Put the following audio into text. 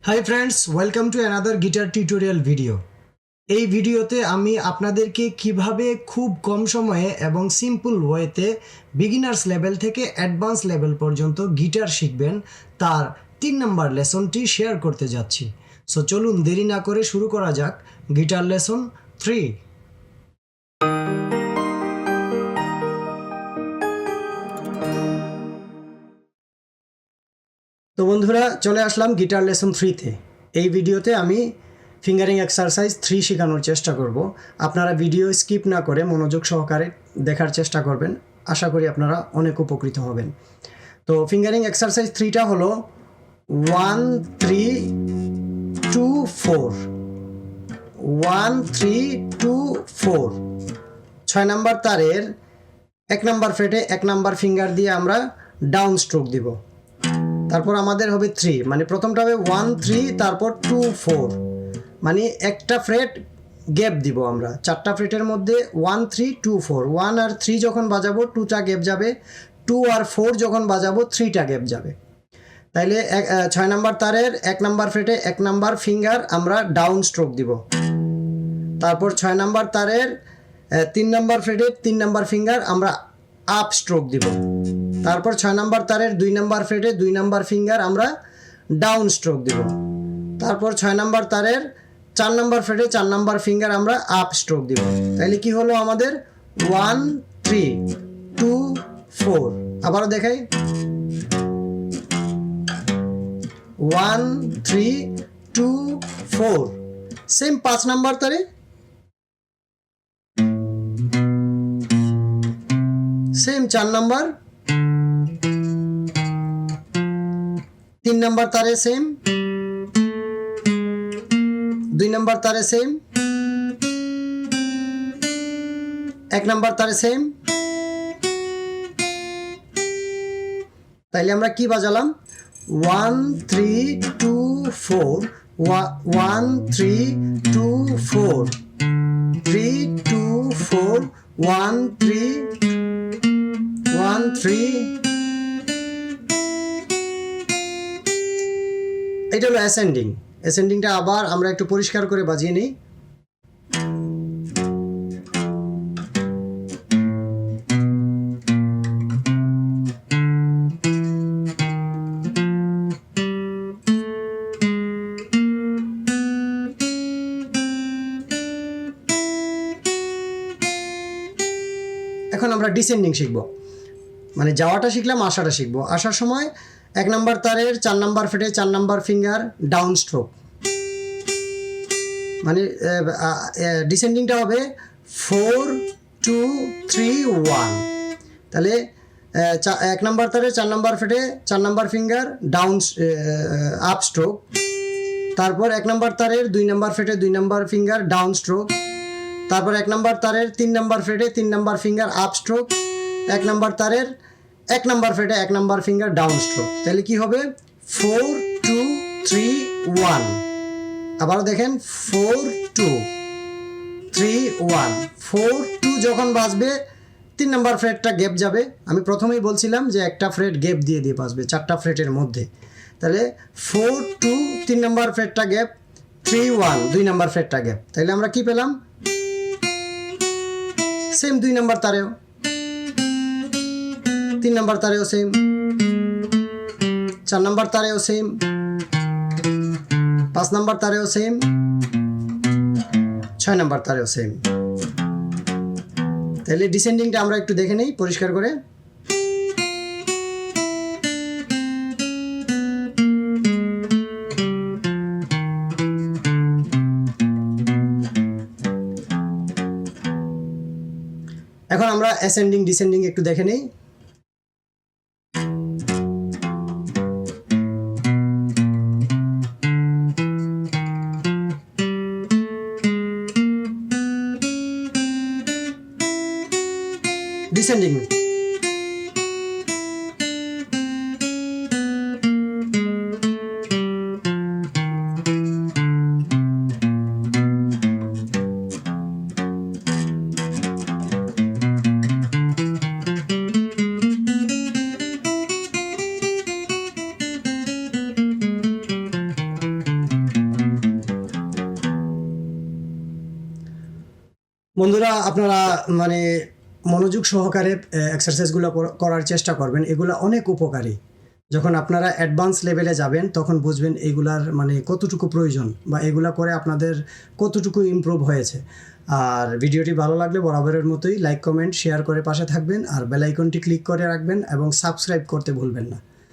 Hi friends, welcome to another guitar tutorial video. এই ভিডিওতে আমি আপনাদেরকে কিভাবে খুব কম সময়ে এবং সিম্পল ওয়েতে বিগিনার্স লেভেল থেকে অ্যাডভান্স লেভেল পর্যন্ত গিটার শিখবেন তার 3 নম্বর লেসনটি শেয়ার করতে যাচ্ছি। সো চলুন দেরি না করে শুরু করা যাক গিটার লেসন 3। তো বন্ধুরা, চলে আসলাম গিটার লেসন 3তে। এই ভিডিওতে আমি ফিঙ্গারিং এক্সারসাইজ 3 শেখানোর চেষ্টা করব। আপনারা ভিডিও স্কিপ না করে মনোযোগ সহকারে দেখার চেষ্টা করবেন। আশা করি আপনারা অনেক উপকৃত হবেন। তো ফিঙ্গারিং এক্সারসাইজ 3টা হলো 1 3 2 4, 1 3 2 4। 6 নাম্বার তারের 1 নাম্বার ফ্রেটে 1 নাম্বার ফিঙ্গার দিয়ে আমরা ডাউন স্ট্রোক দিব। তারপর আমাদের হবে 3, মানে প্রথমটা হবে 1 3, তারপর 2 4, মানে একটা ফ্রেট গ্যাপ দিব আমরা। 4টা ফ্রেটের মধ্যে 1 3 2 4, 1 আর 3 যখন বাজাবো 2টা গ্যাপ যাবে, 2 আর 4 যখন বাজাবো 3টা গ্যাপ যাবে। তাইলে 6 নাম্বার তারের 1 নাম্বার ফ্রেটে 1 নাম্বার ফিঙ্গার আমরা ডাউন স্ট্রোক দিব। তারপর 6 নাম্বার তারের 3 নাম্বার ফ্রেটে 3 নাম্বার ফিঙ্গার আমরা আপ স্ট্রোক দিব। তারপর 6 নাম্বার তারের 2 নাম্বার ফ্রেটে 2 নাম্বার ফিঙ্গার আমরা ডাউন স্ট্রোক দিব। তারপর 6 নাম্বার তারের 4 নাম্বার ফ্রেটে 4 নাম্বার ফিঙ্গার আমরা আপ স্ট্রোক দিব। তাহলে কি হলো আমাদের 1 3 2 4। আবারও দেখাই, 1 3 2 4। সেম 5 নাম্বার তারে, সেম 4 নাম্বার, 3 নাম্বার তারে সেম, 2 নাম্বার তারে সেম, 1 নাম্বার তারে সেম। তাইলে আমরা কি বাজালাম? 1 3 2 4, 1 3 2 4, 3 2 4, 1 3 1 3। এটা হলো অ্যাসেন্ডিং। অ্যাসেন্ডিংটা আবার আমরা একটু পরিষ্কার করে বাজিয়ে নিই। এখন আমরা ডিসেন্ডিং শিখব, মানে যাওয়াটা শিখলাম, আসাটা শিখবো। আসার সময় 1 নাম্বার তারের 4 নাম্বার ফ্রেটে 4 নাম্বার ফিঙ্গার ডাউন স্ট্রোক, মানে ডিসেন্ডিংটা হবে 4 2 3 1। তাহলে 1 নাম্বার তারের 4 নাম্বার ফ্রেটে 4 number finger down up stroke. তারপর 1 নাম্বার তারের 2 নাম্বার ফ্রেটে 2 নাম্বার ফিঙ্গার ডাউন স্ট্রোক। তারপর 1 নাম্বার তারের 3 নাম্বার ফ্রেটে 3 number finger up stroke. 1 number তারের 1 নাম্বার ফ্রেটে 1 নাম্বার ফিঙ্গার ডাউন স্ট্রোক। তাহলে কি হবে? 4 2 3 1। আবারও দেখেন, 4 2 3 1। 4 2 যখন বাজবে 3 নাম্বার ফ্রেটটা গ্যাপ যাবে। আমি প্রথমেই বলছিলাম যে একটা ফ্রেট গ্যাপ দিয়ে দিয়ে বাজবে 4টা ফ্রেটের মধ্যে। তাহলে 4 2 3 নাম্বার ফ্রেটটা গ্যাপ, 3 1 2 নাম্বার ফ্রেটটা গ্যাপ। তাহলে আমরা কি পেলাম? সেম 2 নাম্বার তারেও, 3 নাম্বার তারেও সেম, 4 নাম্বার তারেও সেম, 5 নাম্বার তারেও সেম, 6 নাম্বার তারেও সেম। তাহলে ডিসেন্ডিংটা আমরা একটু দেখে নেই পরিষ্কার করে। এখন আমরা অ্যাসেন্ডিং ডিসেন্ডিং একটু দেখে নেই। ডিসেন্ডিং, বন্ধুরা আপনারা মানে মনোযোগ সহকারে এক্সারসাইজগুলো করার চেষ্টা করবেন, এগুলো অনেক উপকারী। যখন আপনারা অ্যাডভান্স লেভেলে যাবেন তখন বুঝবেন এগুলার মানে কতটুকু প্রয়োজন বা এগুলা করে আপনাদের কতটুকু ইমপ্রুভ হয়েছে। আর ভিডিওটি ভালো লাগলে বরাবরের মতোই লাইক কমেন্ট শেয়ার করে পাশে থাকবেন, আর বেল আইকনটি ক্লিক করে রাখবেন এবং সাবস্ক্রাইব করতে ভুলবেন না।